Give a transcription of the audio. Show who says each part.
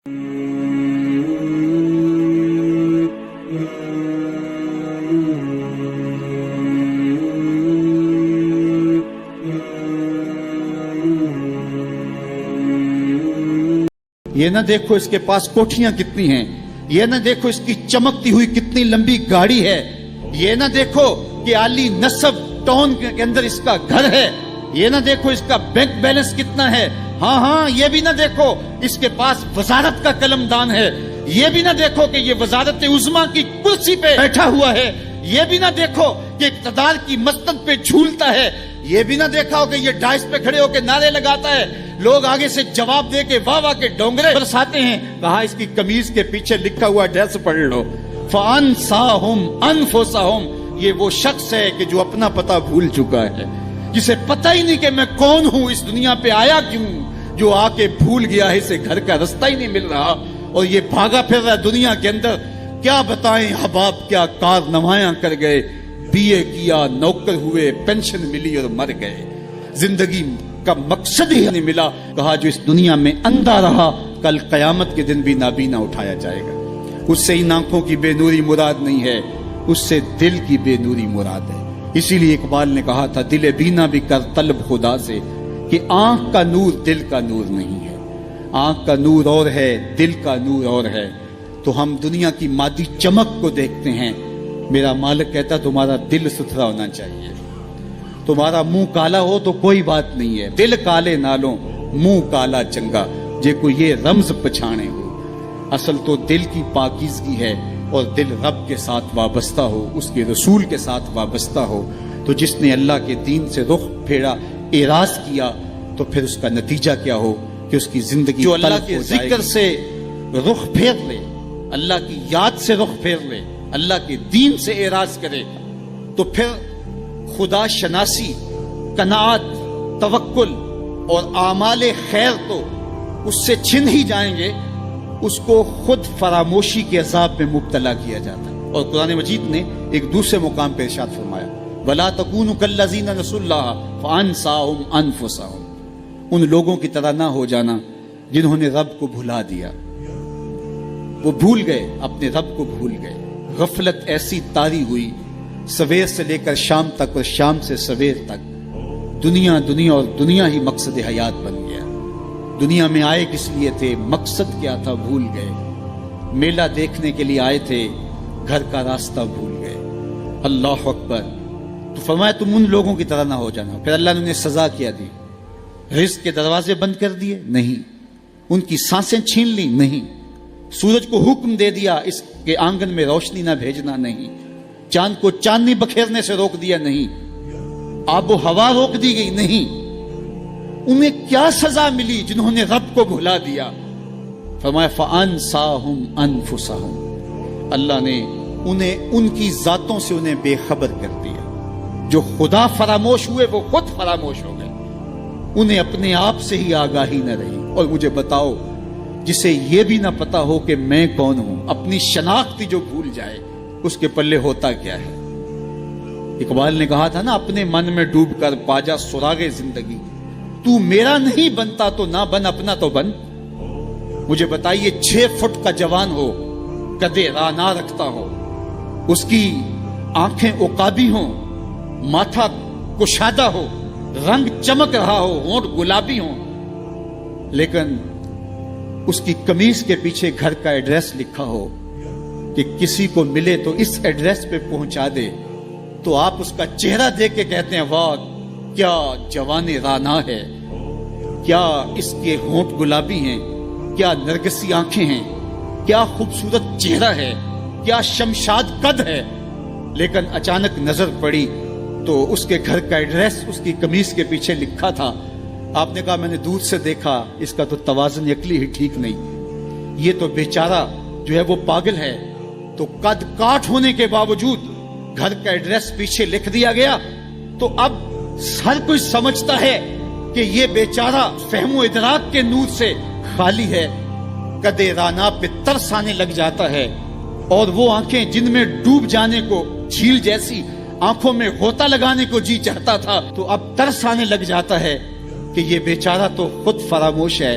Speaker 1: یہ نہ دیکھو اس کے پاس کوٹھیاں کتنی ہیں، یہ نہ دیکھو اس کی چمکتی ہوئی کتنی لمبی گاڑی ہے، یہ نہ دیکھو کہ عالی نصب ٹاؤن کے اندر اس کا گھر ہے، یہ نہ دیکھو اس کا بینک بیلنس کتنا ہے، ہاں یہ بھی نہ دیکھو اس کے پاس وزارت کا قلم دان ہے، یہ بھی نہ دیکھو کہ یہ وزارت عظمیٰ کی کرسی پہ بیٹھا ہوا ہے، یہ بھی نہ دیکھو کہ اقتدار کی مسند پہ جھولتا ہے، یہ بھی نہ دیکھا ہو کہ یہ ڈائس پہ کھڑے ہو کے نعرے لگاتا ہے، لوگ آگے سے جواب دے کے واہ واہ کے ڈونگرے برساتے ہیں۔ کہا اس کی قمیض کے پیچھے لکھا ہوا ایڈریس پڑھ لو، فَأَنْسَاهُمْ أَنفُسَهُمْ، یہ وہ شخص ہے کہ جو اپنا پتہ بھول چکا ہے، جسے پتہ ہی نہیں کہ میں کون ہوں، اس دنیا پہ آیا کیوں، جو آ کے بھول گیا ہے اسے گھر کا رستہ ہی نہیں مل رہا، اور یہ بھاگا پھر رہا دنیا کے اندر۔ کیا بتائیں احباب، کیا کارنامائیاں کر گئے، بی اے کیا، نوکر ہوئے، پینشن ملی اور مر گئے، زندگی کا مقصد ہی نہیں ملا۔ کہا جو اس دنیا میں اندھا رہا کل قیامت کے دن بھی نابینا اٹھایا جائے گا۔ اس سے ان آنکھوں کی بے نوری مراد نہیں ہے، اس سے دل کی بے نوری مراد ہے۔ اسی لیے اقبال نے کہا تھا دل بینا بھی کر طلب خدا سے، کہ آنکھ کا نور دل کا نور نہیں ہے، آنکھ کا نور اور ہے، دل کا نور اور ہے۔ تو ہم دنیا کی مادی چمک کو دیکھتے ہیں، میرا مالک کہتا تمہارا دل ستھرا ہونا چاہیے، تمہارا منہ کالا ہو تو کوئی بات نہیں ہے، دل کالے نالوں منہ کالا چنگا، جے کو یہ رمز پچھانے ہو۔ اصل تو دل کی پاکیزگی ہے، اور دل رب کے ساتھ وابستہ ہو، اس کے رسول کے ساتھ وابستہ ہو۔ تو جس نے اللہ کے دین سے رخ پھیرا، اعراض کیا، تو پھر اس کا نتیجہ کیا ہو کہ اس کی زندگی جو اللہ کے ذکر سے رخ پھیر لے، اللہ کی یاد سے رخ پھیر لے، اللہ کے دین سے اعراض کرے، تو پھر خدا شناسی، قناعت، توکل اور اعمال خیر تو اس سے چھن ہی جائیں گے، اس کو خود فراموشی کے عذاب میں مبتلا کیا جاتا ہے۔ اور قرآن مجید نے ایک دوسرے مقام پہ ارشاد فرمایا وَلَا تَكُونُوا كَالَّذِينَ نَسُوا اللَّهَ فَأَنسَاهُمْ أَنفُسَهُمْ، ان لوگوں کی طرح نہ ہو جانا جنہوں نے رب کو بھلا دیا، وہ بھول گئے، اپنے رب کو بھول گئے، غفلت ایسی طاری ہوئی، سویر سے لے کر شام تک اور شام سے سویر تک دنیا اور دنیا ہی مقصد حیات بن گیا۔ دنیا میں آئے کس لیے تھے، مقصد کیا تھا، بھول گئے۔ میلہ دیکھنے کے لیے آئے تھے، گھر کا راستہ بھول گئے۔ اللہ اکبر۔ تو فرمایا تم ان لوگوں کی طرح نہ ہو جانا۔ پھر اللہ نے انہیں سزا کیا دی، رزق کے دروازے بند کر دیے؟ نہیں۔ ان کی سانسیں چھین لی؟ نہیں۔ سورج کو حکم دے دیا اس کے آنگن میں روشنی نہ بھیجنا؟ نہیں۔ چاند کو چاندنی بکھیرنے سے روک دیا؟ نہیں۔ آب و ہوا روک دی گئی؟ نہیں۔ انہیں کیا سزا ملی جنہوں نے رب کو بھلا دیا؟ فرمایا فَأَنْسَاهُمْ أَنفُسَهُمْ، اللہ نے انہیں ان کی ذاتوں سے انہیں بے خبر کر دیا۔ جو خدا فراموش ہوئے وہ خود فراموش ہو گئے، انہیں اپنے آپ سے ہی آگاہی نہ رہی۔ اور مجھے بتاؤ، جسے یہ بھی نہ پتا ہو کہ میں کون ہوں، اپنی شناخت جو بھول جائے، اس کے پلے ہوتا کیا ہے؟ اقبال نے کہا تھا نا، اپنے من میں ڈوب کر پاجا سراغ زندگی، تو میرا نہیں بنتا تو نہ بن، اپنا تو بن۔ مجھے بتائیے 6 فٹ کا جوان ہو، قدے رانا رکھتا ہو، اس کی آنکھیں عقابی ہوں، ماتھا کشادہ ہو، رنگ چمک رہا ہو، ہونٹ گلابی ہوں، لیکن اس کی قمیض کے پیچھے گھر کا ایڈریس لکھا ہو کہ کسی کو ملے تو اس ایڈریس پہ پہنچا دے، تو آپ اس کا چہرہ دیکھ کے کہتے ہیں واہ کیا جوان رانا ہے، کیا اس کے ہونٹ گلابی ہیں، کیا نرگسی آنکھیں ہیں، کیا خوبصورت چہرہ ہے، کیا شمشاد قد ہے۔ لیکن اچانک نظر پڑی تو اس کے گھر کا ایڈریس اس کی قمیض کے پیچھے لکھا تھا۔ آپ نے کہا میں نے دور سے دیکھا، اس کا تو توازن عقلی ہی ٹھیک نہیں، یہ تو بیچارہ جو ہے وہ پاگل ہے۔ تو قد کاٹ ہونے کے باوجود گھر کا ایڈریس پیچھے لکھ دیا گیا، تو اب ہر کوئی سمجھتا ہے کہ یہ بیچارہ فہم و ادراک کے نور سے خالی ہے۔ قدے رانا پہ ترس آنے لگ جاتا ہے، اور وہ آنکھیں جن میں ڈوب جانے کو، جھیل جیسی آنکھوں میں غوطہ لگانے کو جی چاہتا تھا، تو اب ترس آنے لگ جاتا ہے کہ یہ بیچارہ تو خود فراموش ہے،